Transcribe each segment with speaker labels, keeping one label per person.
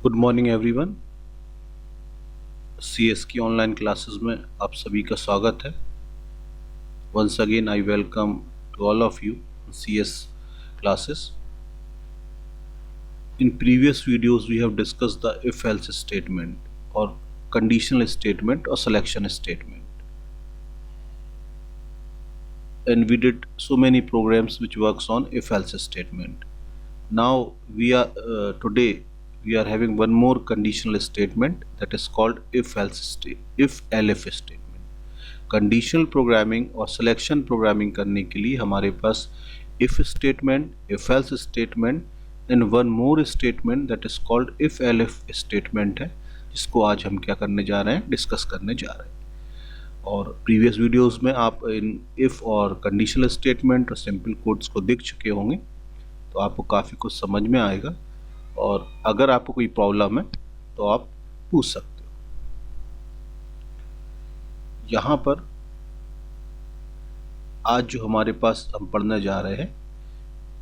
Speaker 1: Good morning everyone. CS की online classes में आप सभी का स्वागत है। Once again I welcome to all of you CS classes. In previous videos we have discussed the if else statement or conditional statement or selection statement, and we did so many programs which works on if else statement. Now we are today we are having one more conditional statement that is called if elif statement. Conditional programming और selection programming करने के लिए हमारे पास if statement, if else statement and one more statement that is called if elif statement है, जिसको आज हम क्या करने जा रहे हैं, डिस्कस करने जा रहे हैं। और प्रीवियस वीडियोस में आप इन इफ और कंडीशनल स्टेटमेंट और सिंपल कोड्स को देख चुके होंगे, तो आपको काफ़ी कुछ समझ में आएगा। और अगर आपको कोई प्रॉब्लम है तो आप पूछ सकते हो। यहाँ पर आज जो हमारे पास हम पढ़ने जा रहे हैं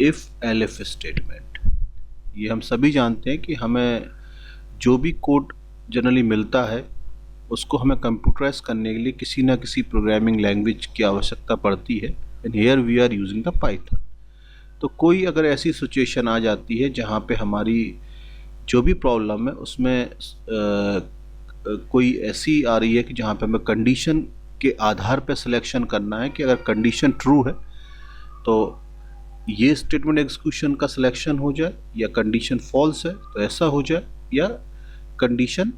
Speaker 1: इफ एलिफ स्टेटमेंट, ये हम सभी जानते हैं कि हमें जो भी कोड जनरली मिलता है उसको हमें कंप्यूटराइज करने के लिए किसी ना किसी प्रोग्रामिंग लैंग्वेज की आवश्यकता पड़ती है, and here we are using the Python. तो कोई अगर ऐसी सिचुएशन आ जाती है जहाँ पे हमारी जो भी प्रॉब्लम है उसमें कोई ऐसी आ रही है कि जहाँ पे हमें कंडीशन के आधार पे सिलेक्शन करना है कि अगर कंडीशन ट्रू है तो ये स्टेटमेंट एग्जीक्यूशन का सिलेक्शन हो जाए, या कंडीशन फॉल्स है तो ऐसा हो जाए, या कंडीशन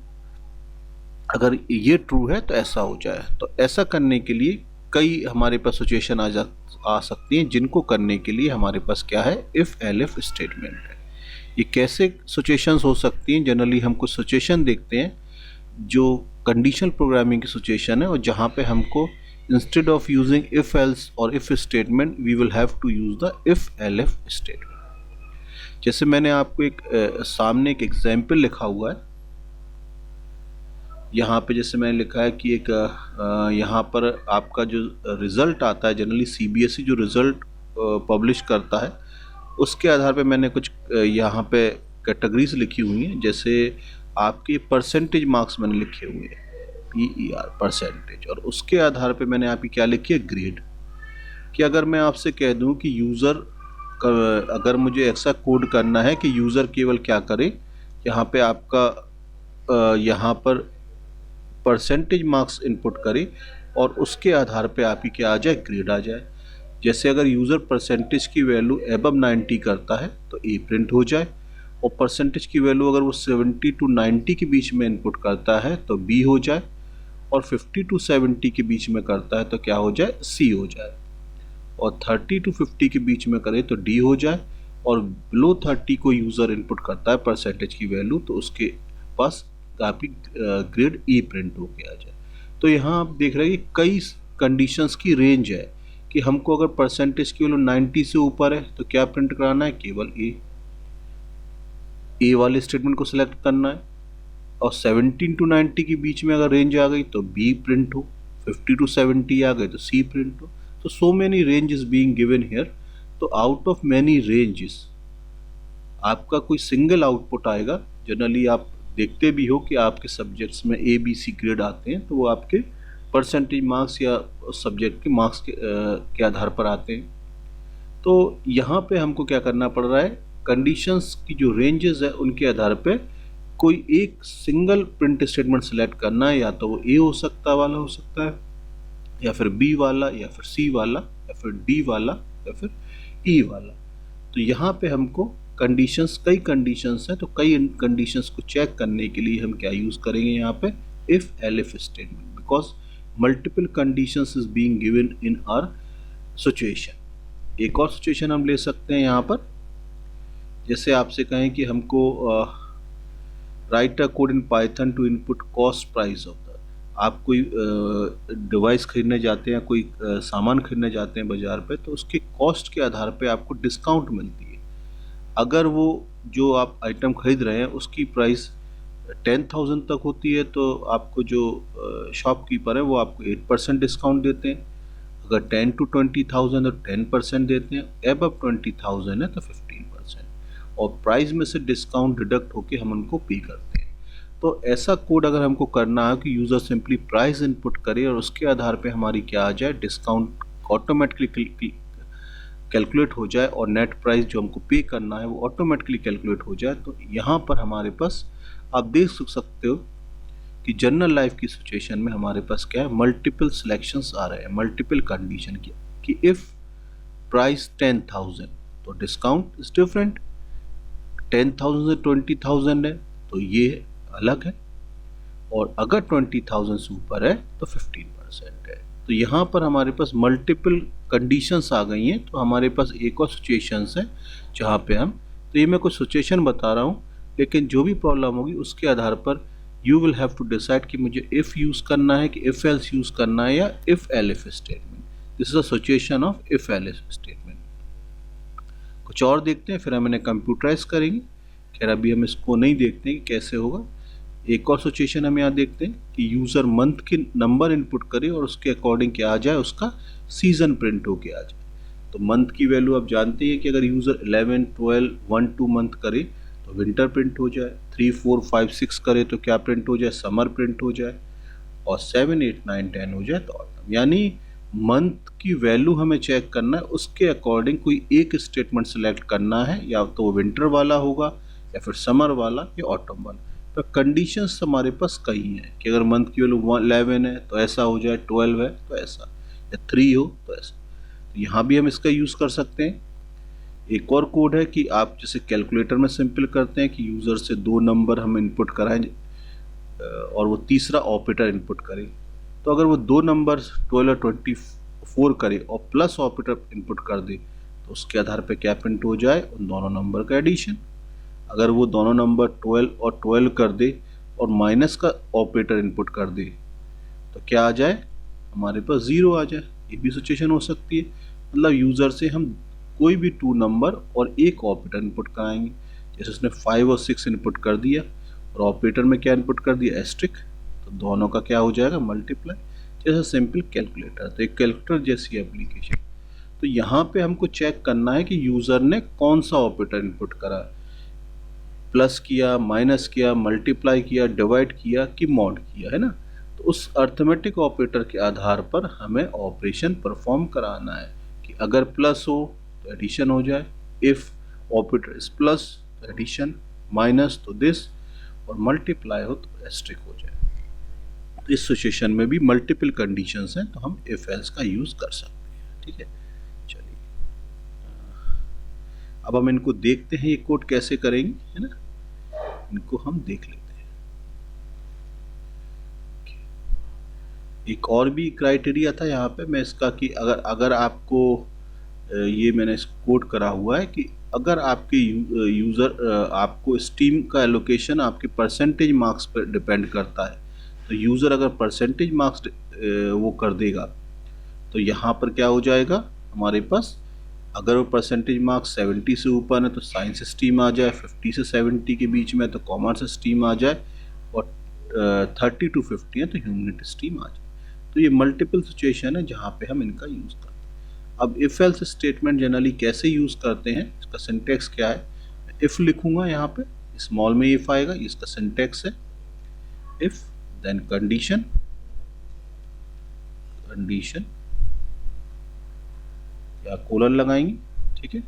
Speaker 1: अगर ये ट्रू है तो ऐसा हो जाए। तो ऐसा करने के लिए कई हमारे पास सिचुएशन आ सकती हैं, जिनको करने के लिए हमारे पास क्या है, इफ एलिफ स्टेटमेंट है। ये कैसे सिचुएशंस हो सकती हैं? जनरली हम कुछ सिचुएशन देखते हैं जो कंडीशनल प्रोग्रामिंग की सिचुएशन है, और जहाँ पे हमको instead of using if else और if statement we will have to use the if elif statement. जैसे मैंने आपको एक सामने एक एग्जाम्पल लिखा हुआ है यहाँ पे, जैसे मैंने लिखा है कि एक यहाँ पर आपका जो रिज़ल्ट आता है, जनरली सीबीएसई जो रिज़ल्ट पब्लिश करता है उसके आधार पे मैंने कुछ यहाँ पे कैटेगरीज लिखी हुई हैं। जैसे आपके परसेंटेज मार्क्स मैंने लिखे हुए हैं, PER परसेंटेज, और उसके आधार पे मैंने आपकी क्या लिखी है, ग्रेड। कि अगर मैं आपसे कह दूं कि यूज़र अगर मुझे ऐसा कोड करना है कि यूज़र केवल क्या करे, यहाँ पे आपका यहाँ पर परसेंटेज मार्क्स इनपुट करे और उसके आधार पे आपकी क्या आ जाए, ग्रेड आ जाए। जैसे अगर यूज़र परसेंटेज की वैल्यू एबव 90 करता है तो ए प्रिंट हो जाए, और परसेंटेज की वैल्यू अगर वो 70 to 90 के बीच में इनपुट करता है तो बी हो जाए, और 50 to 70 के बीच में करता है तो क्या हो जाए, सी हो जाए, और 30 to 50 के बीच में करे तो डी हो जाए, और बिलो 30 को यूज़र इनपुट करता है परसेंटेज की वैल्यू तो उसके पास आपकी ग्रेड ई प्रिंट होके आ जाए। तो यहाँ आप देख रहे हैं कि कई कंडीशंस की रेंज है कि हमको अगर परसेंटेज की वैल्यू 90 से ऊपर है तो क्या प्रिंट कराना है, केवल ए वाले स्टेटमेंट को सिलेक्ट करना है, और 17 to 90 के बीच में अगर रेंज आ गई तो बी प्रिंट हो, 50 to 70 आ गए तो सी प्रिंट हो। तो so many range is being given here. तो आउट ऑफ मैनी रेंजेस आपका कोई सिंगल आउटपुट आएगा। जनरली आप देखते भी हो कि आपके सब्जेक्ट्स में ABC ग्रेड आते हैं, तो वो आपके परसेंटेज मार्क्स या सब्जेक्ट के मार्क्स के आधार पर आते हैं। तो यहाँ पे हमको क्या करना पड़ रहा है, कंडीशंस की जो रेंजेस है उनके आधार पे कोई एक सिंगल प्रिंट स्टेटमेंट सेलेक्ट करना है, या तो वो ए हो सकता है, या फिर बी वाला, या फिर सी वाला, या फिर डी वाला, या फिर ई वाला। तो यहाँ पे हमको कंडीशंस, कई कंडीशंस हैं, तो कई कंडीशंस को चेक करने के लिए हम क्या यूज़ करेंगे यहाँ पे, if elif statement, because multiple conditions is being given in our situation. एक और सिचुएशन हम ले सकते हैं यहाँ पर, जैसे आपसे कहें कि हमको write a code in Python to input cost price of the, आप कोई डिवाइस खरीदने जाते हैं, कोई सामान खरीदने जाते हैं बाज़ार पे, तो उसके कॉस्ट के आधार पे आपको डिस्काउंट मिलती है। अगर वो जो आप आइटम खरीद रहे हैं उसकी प्राइस 10,000 तक होती है तो आपको जो शॉपकीपर है वो आपको 8% डिस्काउंट देते हैं। अगर 10 to 20,000 तो 10% देते हैं, एबव 20,000 है तो 15%। और प्राइस में से डिस्काउंट डिडक्ट होके हम उनको पे करते हैं। तो ऐसा कोड अगर हमको करना है कि यूज़र सिंपली प्राइस इनपुट करे और उसके आधार पे हमारी क्या आ जाए, डिस्काउंट ऑटोमेटिकली कैलकुलेट हो जाए और नेट प्राइस जो हमको पे करना है वो ऑटोमेटिकली कैलकुलेट हो जाए, तो यहाँ पर हमारे पास आप देख सकते हो कि जनरल लाइफ की सिचुएशन में हमारे पास क्या है, मल्टीपल सिलेक्शंस आ रहे हैं, मल्टीपल कंडीशन की कि इफ़ प्राइस 10,000 तो डिस्काउंट इज डिफरेंट, 10,000 से 20,000 है तो ये अलग है, और अगर 20,000 से ऊपर है तो 15% है। तो यहाँ पर हमारे पास मल्टीपल कंडीशंस आ गई हैं। तो हमारे पास एक और सिचुएशंस है जहाँ पे हम, तो ये मैं कुछ सिचुएशन बता रहा हूँ, लेकिन जो भी प्रॉब्लम होगी उसके आधार पर you will have to decide कि मुझे इफ़ यूज़ करना है कि इफ़ एल्स यूज़ करना है या if elif statement. This is a situation of if elif statement. कुछ और देखते हैं फिर हम इन्हें कंप्यूटराइज करेंगे। खैर अभी हम इसको नहीं देखते हैं कि कैसे होगा। एक और सिचुएशन हम यहाँ देखते हैं कि यूज़र मंथ के नंबर इनपुट करे और उसके अकॉर्डिंग क्या आ जाए, उसका सीज़न प्रिंट होके आ जाए। तो मंथ की वैल्यू आप जानते हैं कि अगर यूज़र 11, 12, 1, 2 मंथ करे तो विंटर प्रिंट हो जाए, 3, 4, 5, 6 करे तो क्या प्रिंट हो जाए, समर प्रिंट हो जाए, और 7, 8, 9, 10 हो जाए तो ऑटम। यानी मंथ की वैल्यू हमें चेक करना है, उसके अकॉर्डिंग कोई एक स्टेटमेंट सेलेक्ट करना है, या तो विंटर वाला होगा या फिर समर वाला या ऑटम वाला। तो कंडीशंस हमारे पास कई हैं कि अगर मंथ की वैल्यू 11 है तो ऐसा हो जाए, 12 है तो ऐसा, या 3 हो तो ऐसा। तो यहाँ भी हम इसका यूज़ कर सकते हैं। एक और कोड है कि आप जैसे कैलकुलेटर में सिंपल करते हैं कि यूज़र से 2 नंबर हम इनपुट कराएं और वो तीसरा ऑपरेटर इनपुट करे। तो अगर वो 2 नंबर 12 और 24 करे और प्लस ऑपरेटर इनपुट कर दे तो उसके आधार पे क्या प्रिंट हो जाए, उन दोनों नंबर का एडिशन। अगर वो दोनों नंबर 12 और 12 कर दे और माइनस का ऑपरेटर इनपुट कर दे तो क्या आ जाए, हमारे पास 0 आ जाए। ये भी सिचुएशन हो सकती है। मतलब यूज़र से हम कोई भी 2 नंबर और एक ऑपरेटर इनपुट कराएंगे। जैसे उसने 5 और 6 इनपुट कर दिया और ऑपरेटर में क्या इनपुट कर दिया, एस्ट्रिक, तो दोनों का क्या हो जाएगा, मल्टीप्लाई। जैसे सिंपल कैलकुलेटर, तो एक कैलकुलेटर जैसी एप्लीकेशन। तो यहाँ पे हमको चेक करना है कि यूज़र ने कौन सा ऑपरेटर इनपुट करा, प्लस किया, माइनस किया, मल्टीप्लाई किया, डिवाइड किया कि मॉड किया, है ना। तो उस अर्थमेटिक ऑपरेटर के आधार पर हमें ऑपरेशन परफॉर्म कराना है कि अगर प्लस हो तो एडिशन हो जाए, इफ़ ऑपरेटर इज प्लस तो एडिशन, माइनस तो दिस, और मल्टीप्लाई हो तो एस्ट्रिक हो जाए। तो इस सिचुएशन में भी मल्टीपल कंडीशंस हैं, तो हम इफ एल्स का यूज़ कर सकते हैं। ठीक है, चलिए अब हम इनको देखते हैं ये कोड कैसे करेंगे, है ना। इनको हम देख लेते हैं। एक और भी क्राइटेरिया था यहाँ पे मैं इसका कि अगर आपको ये मैंने इस कोड करा हुआ है कि अगर आपके यूज़र आपको स्टीम का एलोकेशन आपके परसेंटेज मार्क्स पर डिपेंड करता है, तो यूज़र अगर परसेंटेज मार्क्स वो कर देगा तो यहाँ पर क्या हो जाएगा हमारे पास, अगर वो परसेंटेज मार्क्स 70 से ऊपर है तो साइंस स्ट्रीम आ जाए, 50 से 70 के बीच में तो कॉमर्स स्ट्रीम आ जाए, और 30 to 50 है तो ह्यूमनिटी स्ट्रीम आ जाए। तो ये मल्टीपल सिचुएशन है जहाँ पे हम इनका यूज़ करते हैं। अब इफ एल्स स्टेटमेंट जनरली कैसे यूज़ करते हैं, इसका सिंटेक्स क्या है, इफ़ लिखूँगा यहाँ पे, स्मॉल में इफ़ आएगा, इसका सिंटेक्स है इफ़ देन कंडीशन या कोलन लगाएंगे। ठीक है,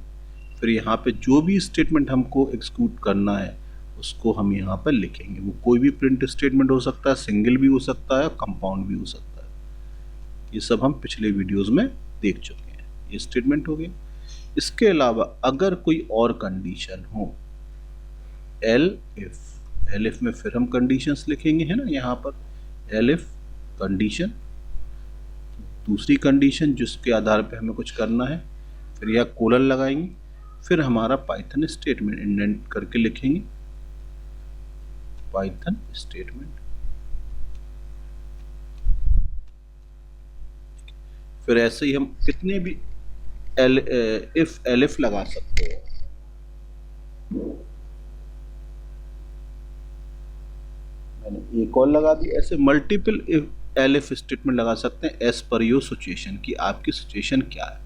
Speaker 1: फिर यहाँ पे जो भी स्टेटमेंट हमको एक्सिक्यूट करना है उसको हम यहाँ पर लिखेंगे। वो कोई भी प्रिंट स्टेटमेंट हो सकता है, सिंगल भी हो सकता है, कंपाउंड भी हो सकता है। ये सब हम पिछले वीडियोस में देख चुके हैं। ये स्टेटमेंट हो गया। इसके अलावा अगर कोई और कंडीशन हो, एल इफ में फिर हम कंडीशंस लिखेंगे, है ना। यहाँ पर एल इफ कंडीशन, दूसरी कंडीशन जिसके आधार पे हमें कुछ करना है, फिर यह कोलन लगाएंगे, फिर हमारा पाइथन स्टेटमेंट इंडेंट करके लिखेंगे, पाइथन स्टेटमेंट। फिर ऐसे ही हम कितने भी इफ एलिफ लगा सकते हैं। मैंने एक और लगा दी। ऐसे मल्टीपल एलिफ स्टेटमेंट लगा सकते हैं एज पर योर सिचुएशन, कि आपकी सिचुएशन क्या है।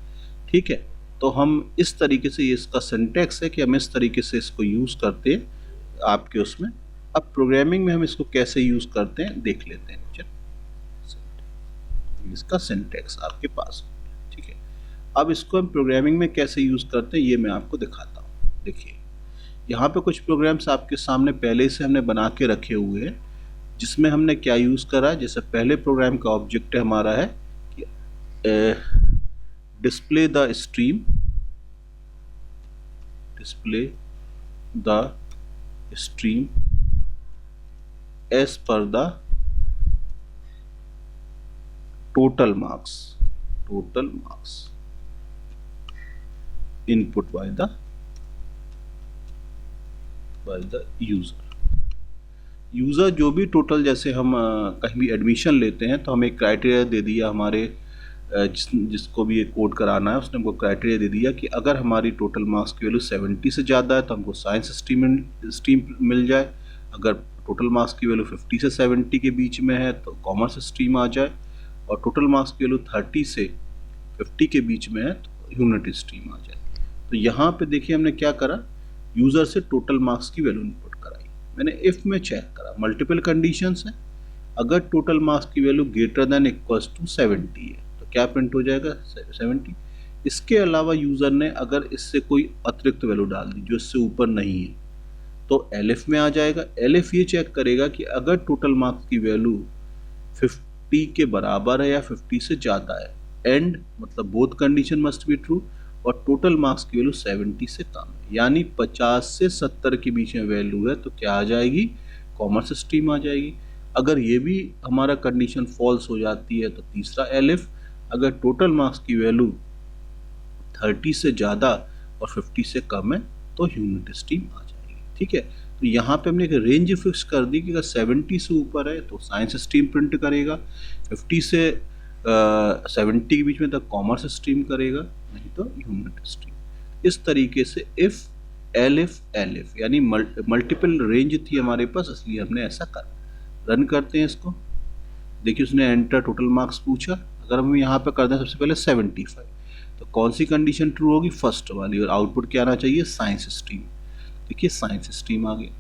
Speaker 1: ठीक है, तो हम इस तरीके से, ये इसका सिंटैक्स है कि हम इस तरीके से इसको यूज़ करते हैं आपके उसमें। अब प्रोग्रामिंग में हम इसको कैसे यूज़ करते हैं देख लेते हैं। इसका सिंटैक्स आपके पास, ठीक है। अब इसको हम प्रोग्रामिंग में कैसे यूज़ करते हैं ये मैं आपको दिखाता हूँ। देखिए यहाँ पे कुछ प्रोग्राम्स आपके सामने पहले से हमने बना के रखे हुए हैं, जिसमें हमने क्या यूज़ करा है। जैसे पहले प्रोग्राम का ऑब्जेक्ट हमारा है कि display the stream, display the stream as per the total marks, total marks input by the user जो भी टोटल, जैसे हम कहीं भी एडमिशन लेते हैं तो हमें एक क्राइटेरिया दे दिया हमारे जिसको भी ये कोड कराना है उसने हमको क्राइटेरिया दे दिया कि अगर हमारी टोटल मार्क्स की वैल्यू 70 से ज़्यादा है तो हमको साइंस स्ट्रीम मिल जाए, अगर टोटल मार्क्स की वैल्यू 50 से 70 के बीच में है तो कॉमर्स स्ट्रीम आ जाए, और टोटल मार्क्स की वैल्यू 30 से 50 के बीच में है तो ह्यूमैनिटी स्ट्रीम आ जाए। तो यहाँ पे देखिए हमने क्या करा, यूज़र से टोटल मार्क्स की वैल्यू इनपुट कराई। मैंने इफ़ में चेक करा, मल्टीपल कंडीशंस है, अगर टोटल मार्क्स की value greater than equals to 70 है तो क्या प्रिंट हो जाएगा 70। इसके अलावा यूज़र ने अगर इससे कोई अतिरिक्त वैल्यू डाल दी जो इससे ऊपर नहीं है तो एलिफ में आ जाएगा। एलिफ ये चेक करेगा कि अगर टोटल मार्क्स की वैल्यू 50 के बराबर है या 50 से ज़्यादा है, एंड मतलब both condition must be true, और टोटल मार्क्स की वैल्यू 70 से कम है, यानी 50 से 70 के बीच में वैल्यू है तो क्या आ जाएगी, कॉमर्स स्ट्रीम आ जाएगी। अगर ये भी हमारा कंडीशन फॉल्स हो जाती है तो तीसरा एलिफ, अगर टोटल मार्क्स की वैल्यू 30 से ज़्यादा और 50 से कम है तो ह्यूमैनिटी स्ट्रीम आ जाएगी, ठीक है। तो यहाँ पे हमने एक रेंज फिक्स कर दी कि अगर 70 से ऊपर है तो साइंस स्ट्रीम प्रिंट करेगा, 50 से 70 के बीच में तो कॉमर्स स्ट्रीम करेगा, नहीं तो ह्यूमैनिटी स्ट्रीम। इस तरीके से इफ़ एलिफ यानी मल्टीपल रेंज थी हमारे पास, इसलिए हमने ऐसा करा। रन करते हैं इसको, देखिए उसने एंटर टोटल मार्क्स पूछा। अगर हम यहाँ पे कर दें सबसे पहले 75 तो कौन सी कंडीशन ट्रू होगी, फर्स्ट वाली, और आउटपुट क्या आना चाहिए, साइंस स्ट्रीम। देखिए साइंस स्ट्रीम आ गया।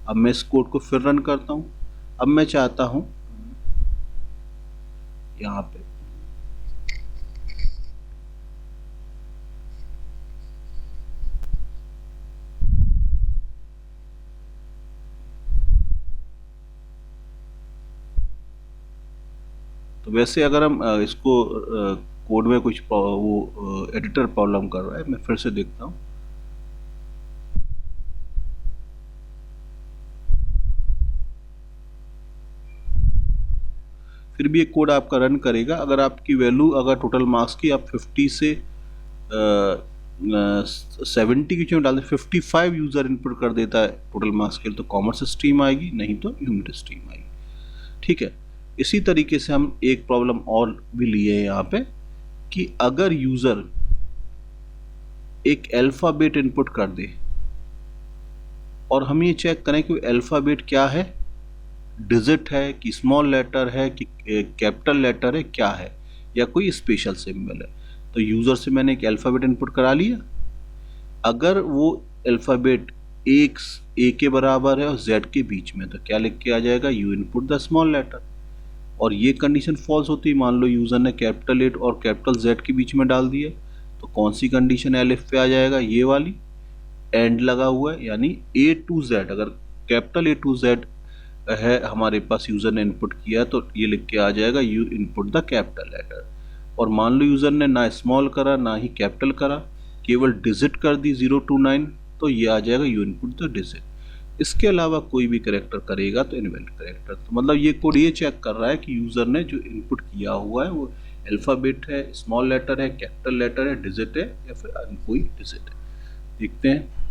Speaker 1: अब मैं इस कोड को फिर रन करता हूँ। अब मैं चाहता हूँ यहाँ पे तो वैसे अगर हम इसको कोड में कुछ वो एडिटर प्रॉब्लम कर रहा है, मैं फिर से देखता हूँ। फिर भी एक कोड आपका रन करेगा। अगर आपकी वैल्यू अगर टोटल मार्क्स की आप 50 से 70 की डाल दे, 55 यूज़र इनपुट कर देता है टोटल मार्क्स के लिए तो कॉमर्स स्ट्रीम आएगी, नहीं तो ह्यूमैनिटी स्ट्रीम आएगी, ठीक है। इसी तरीके से हम एक प्रॉब्लम और भी लिए हैं यहाँ पे कि अगर यूज़र एक अल्फ़ाबेट इनपुट कर दे और हम ये चेक करें कि अल्फ़ाबेट क्या है, डिजिट है कि स्मॉल लेटर है कि कैपिटल लेटर है, क्या है, या कोई स्पेशल सिंबल है। तो यूज़र से मैंने एक अल्फ़ाबेट इनपुट करा लिया। अगर वो अल्फ़ाबेट एक ए के बराबर है और जेड के बीच में तो क्या लिख के आ जाएगा, you input the small letter. और ये कंडीशन फॉल्स होती है, मान लो यूज़र ने कैपिटल एट और कैपिटल जेड के बीच में डाल दिया तो कौन सी कंडीशन एलिफ पे आ जाएगा, ये वाली, एंड लगा हुआ है, यानी ए टू जेड। अगर कैपिटल ए टू जेड है हमारे पास, यूज़र ने इनपुट किया तो ये लिख के आ जाएगा you input the capital letter. और मान लो यूज़र ने ना स्मॉल करा ना ही कैपिटल करा, केवल डिजिट कर दी 0 to 9 तो ये आ जाएगा यू इनपुट द डिजिट। इसके अलावा कोई भी करेक्टर करेगा तो इनवैलिड करेक्टर। तो मतलब ये कोड ये चेक कर रहा है कि यूज़र ने जो इनपुट किया हुआ है वो अल्फ़ाबेट है, स्मॉल लेटर है, कैपिटल लेटर है, डिजिट है या फिर कोई डिजिट है। देखते हैं।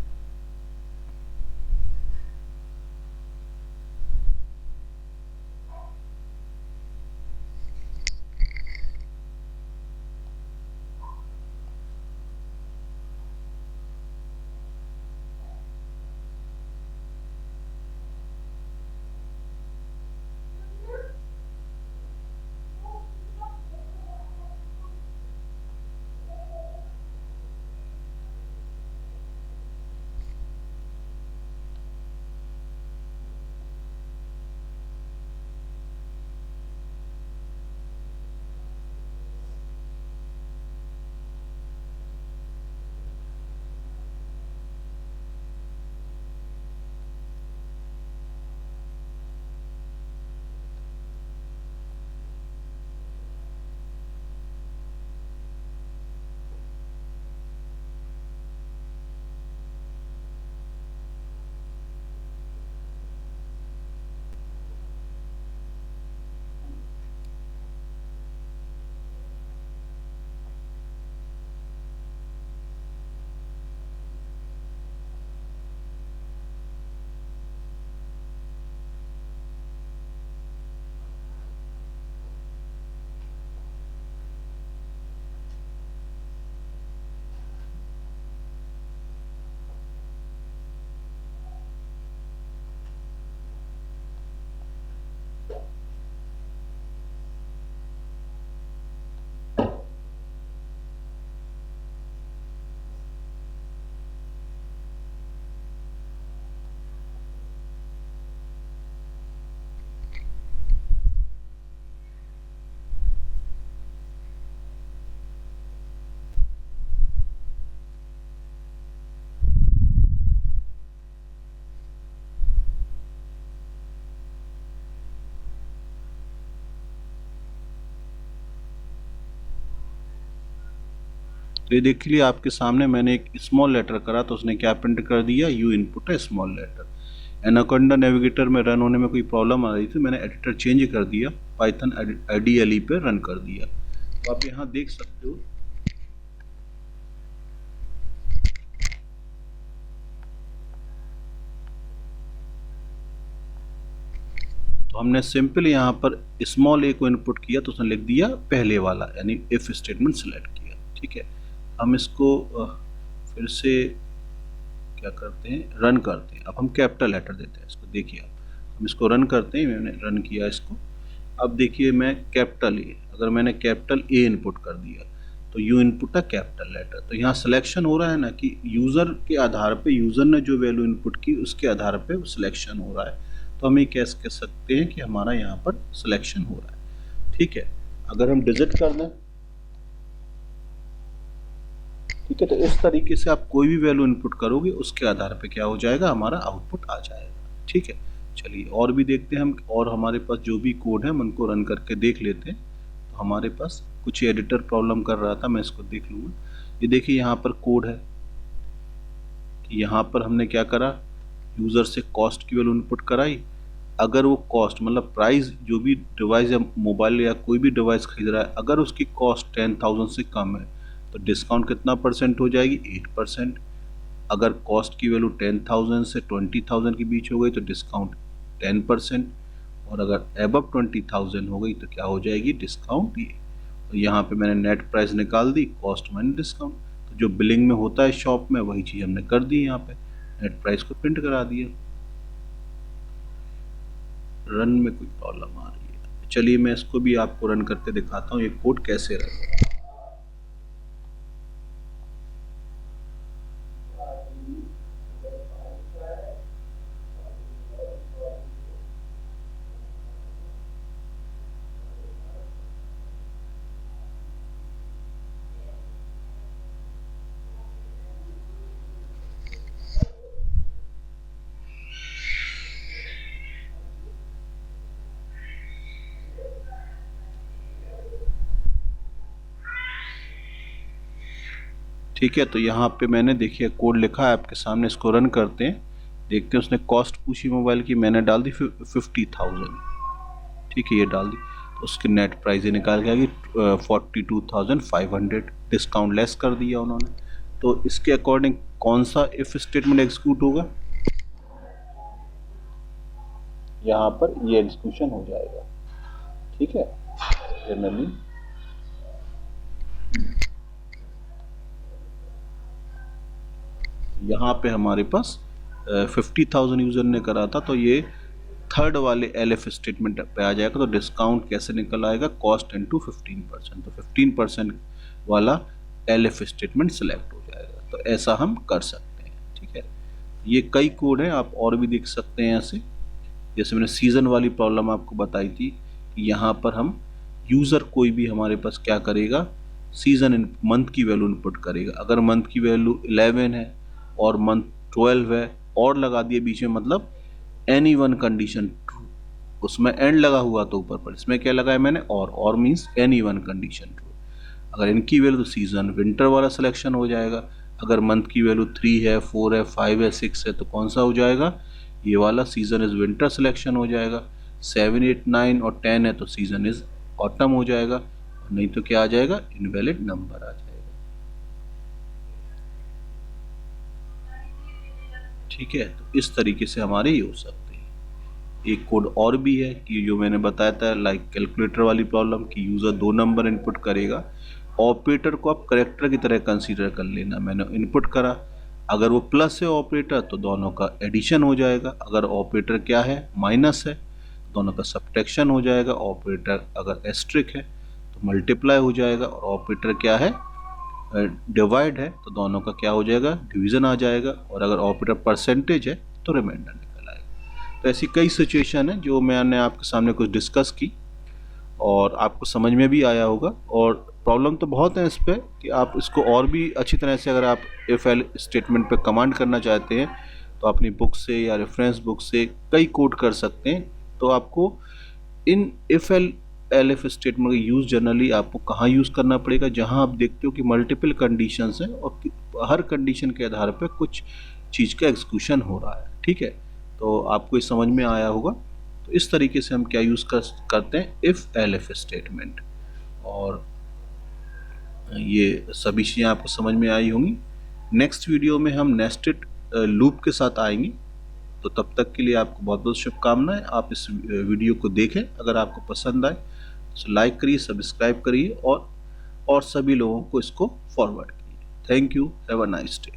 Speaker 1: तो ये देखिए आपके सामने मैंने एक स्मॉल लेटर करा तो उसने क्या प्रिंट कर दिया, यू इनपुट है स्मॉल लेटर। एनाकोंडा नेविगेटर में रन होने में कोई प्रॉब्लम आ रही थी, मैंने एडिटर चेंज कर दिया, पाइथन IDLE पे रन कर दिया। तो आप यहाँ देख सकते हो तो हमने सिंपल यहाँ पर स्मॉल ए को इनपुट किया तो उसने लिख दिया पहले वाला, यानी इफ स्टेटमेंट सेलेक्ट किया। ठीक है, हम इसको फिर से क्या करते हैं, रन करते हैं। अब हम कैपिटल लेटर देते हैं इसको, देखिए आप हम इसको रन करते हैं, मैंने रन किया इसको। अब देखिए मैं कैपिटल ए, अगर मैंने कैपिटल ए इनपुट कर दिया तो यू इनपुट है कैपिटल लेटर। तो यहाँ सिलेक्शन हो रहा है ना कि यूज़र के आधार पे, यूज़र ने जो वैल्यू इनपुट की उसके आधार पे सिलेक्शन हो रहा है। तो हम ये कैसे कह सकते हैं कि हमारा यहाँ पर सिलेक्शन हो रहा है। ठीक है, अगर हम डिजिट कर दें, ठीक है, तो इस तरीके से आप कोई भी वैल्यू इनपुट करोगे उसके आधार पे क्या हो जाएगा, हमारा आउटपुट आ जाएगा। ठीक है, चलिए और भी देखते हैं हम, और हमारे पास जो भी कोड है हम उनको रन करके देख लेते हैं। तो हमारे पास कुछ एडिटर प्रॉब्लम कर रहा था, मैं इसको देख लूँगा। ये देखिए यहाँ पर कोड है कि यहाँ पर हमने क्या करा, यूज़र से कॉस्ट की वैल्यू इनपुट कराई। अगर वो कॉस्ट मतलब प्राइस, जो भी डिवाइस या मोबाइल या कोई भी डिवाइस खरीद रहा है, अगर उसकी कॉस्ट 10,000 से कम है तो डिस्काउंट कितना परसेंट हो जाएगी, 8%। अगर कॉस्ट की वैल्यू 10,000 से 20,000 के बीच हो गई तो डिस्काउंट 10%, और अगर एबव 20,000 हो गई तो क्या हो जाएगी, डिस्काउंट ये। तो यहाँ पे मैंने नेट प्राइस निकाल दी, कॉस्ट माइनस डिस्काउंट। तो जो बिलिंग में होता है शॉप में वही चीज़ हमने कर दी, यहाँ पे नेट प्राइस को प्रिंट करा दिया। रन में कोई प्रॉब्लम आ रही है, चलिए मैं इसको भी आपको रन करके दिखाता हूँ ये कोड कैसे रन है। ठीक है, तो यहाँ पे मैंने देखिए कोड लिखा है आपके सामने, इसको रन करते हैं, देखते हैं। उसने कॉस्ट पूछी मोबाइल की, मैंने डाल दी 50,000। ठीक है, ये डाल दी तो उसकी नेट प्राइस ये निकाल के आ गई 42,500, डिस्काउंट लेस कर दिया उन्होंने। तो इसके अकॉर्डिंग कौन सा इफ स्टेटमेंट एग्जीक्यूट होगा, यहाँ पर ये एग्जीक्यूशन हो जाएगा। ठीक है, जनरली यहाँ पे हमारे पास 50,000 यूज़र ने करा था, तो ये थर्ड वाले LF स्टेटमेंट पे आ जाएगा। तो डिस्काउंट कैसे निकल आएगा, कॉस्ट इनटू 15%, तो 15% वाला LF स्टेटमेंट सेलेक्ट हो जाएगा। तो ऐसा हम कर सकते हैं। ठीक है, ये कई कोड हैं, आप और भी देख सकते हैं ऐसे। जैसे मैंने सीज़न वाली प्रॉब्लम आपको बताई थी कि यहाँ पर हम यूज़र कोई भी हमारे पास क्या करेगा, सीज़न मंथ की वैल्यू इनपुट करेगा। अगर मंथ की वैल्यू 11 है और मंथ 12 है और लगा दिए बीच में, मतलब एनी वन कंडीशन ट्रू, उसमें एंड लगा हुआ तो ऊपर पर, इसमें क्या लगाया मैंने, और means any one condition true. अगर इनकी वैल्यू तो सीज़न विंटर वाला सिलेक्शन हो जाएगा। अगर मंथ की वैल्यू 3 है, 4 है, 5 है, 6 है तो कौन सा हो जाएगा, ये वाला सीज़न इज़ विंटर सिलेक्शन हो जाएगा। 7, 8, 9 और 10 है तो सीज़न इज़ ऑटम हो जाएगा, नहीं तो क्या आ जाएगा, इनवैलिड नंबर आ जाएगा। ठीक है, तो इस तरीके से हमारे ये हो सकते हैं। एक कोड और भी है कि जो मैंने बताया था लाइक कैलकुलेटर वाली प्रॉब्लम कि यूज़र 2 नंबर इनपुट करेगा, ऑपरेटर को आप करेक्टर की तरह कंसीडर कर लेना। मैंने इनपुट करा, अगर वो प्लस है ऑपरेटर तो दोनों का एडिशन हो जाएगा, अगर ऑपरेटर क्या है, माइनस है, दोनों का सब्ट्रैक्शन हो जाएगा। ऑपरेटर अगर एस्ट्रिक है तो मल्टीप्लाई हो जाएगा, और ऑपरेटर क्या है, डिवाइड है, तो दोनों का क्या हो जाएगा, डिवीज़न आ जाएगा। और अगर ऑपरेटर परसेंटेज है तो रिमाइंडर निकल आएगा। तो ऐसी कई सिचुएशन है जो मैंने आपके सामने कुछ डिस्कस की और आपको समझ में भी आया होगा। और प्रॉब्लम तो बहुत है इस पर कि आप इसको और भी अच्छी तरह से, अगर आप इफ एल स्टेटमेंट पे कमांड करना चाहते हैं तो अपनी बुक से या रेफरेंस बुक से कई कोड कर सकते हैं। तो आपको in if L elif statement का यूज़ जनरली आपको कहाँ यूज़ करना पड़ेगा, जहाँ आप देखते हो कि मल्टीपल कंडीशंस हैं और हर कंडीशन के आधार पर कुछ चीज़ का एग्जीक्यूशन हो रहा है। ठीक है, तो आपको ये समझ में आया होगा। तो इस तरीके से हम क्या यूज़ करते हैं, इफ़ एलिफ स्टेटमेंट। और ये सभी चीज़ें आपको समझ में आई होंगी। नेक्स्ट वीडियो में हम नेस्टेड लूप के साथ आएंगे। तो तब तक के लिए आपको बहुत बहुत शुभकामनाएं। आप इस वीडियो को देखें, अगर आपको पसंद आए तो लाइक करिए, सब्सक्राइब करिए और सभी लोगों को इसको फॉरवर्ड कीजिए। Thank you, have a nice day.